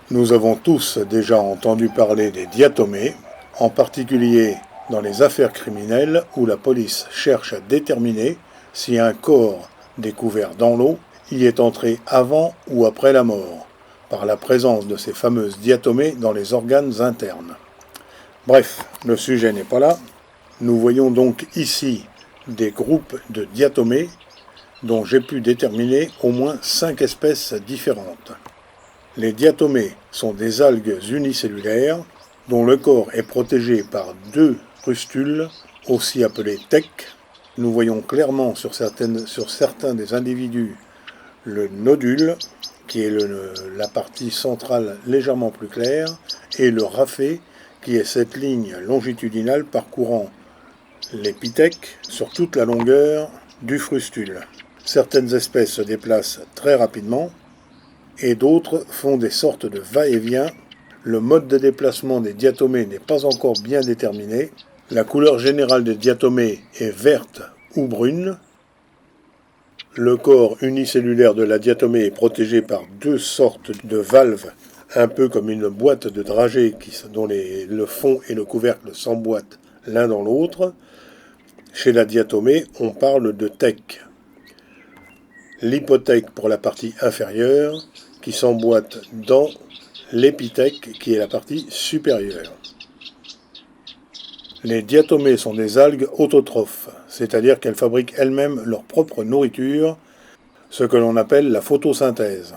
Nous avons tous déjà entendu parler des diatomées, en particulier dans les affaires criminelles où la police cherche à déterminer si un corps découvert dans l'eau y est entré avant ou après la mort, par la présence de ces fameuses diatomées dans les organes internes. Bref, le sujet n'est pas là. Nous voyons donc ici des groupes de diatomées dont j'ai pu déterminer au moins 5 espèces différentes. Les diatomées sont des algues unicellulaires dont le corps est protégé par 2 frustules, aussi appelées tèques. Nous voyons clairement sur certains des individus le nodule, qui est la partie centrale légèrement plus claire, et le raphé, qui est cette ligne longitudinale parcourant l'épithèque sur toute la longueur du frustule. Certaines espèces se déplacent très rapidement, et d'autres font des sortes de va-et-vient. Le mode de déplacement des diatomées n'est pas encore bien déterminé. La couleur générale des diatomées est verte ou brune. Le corps unicellulaire de la diatomée est protégé par 2 sortes de valves, un peu comme une boîte de dragée dont le fond et le couvercle s'emboîtent l'un dans l'autre. Chez la diatomée, on parle de thèque. L'hypothèque pour la partie inférieure, qui s'emboîte dans l'épithèque, qui est la partie supérieure. Les diatomées sont des algues autotrophes, c'est-à-dire qu'elles fabriquent elles-mêmes leur propre nourriture, ce que l'on appelle la photosynthèse.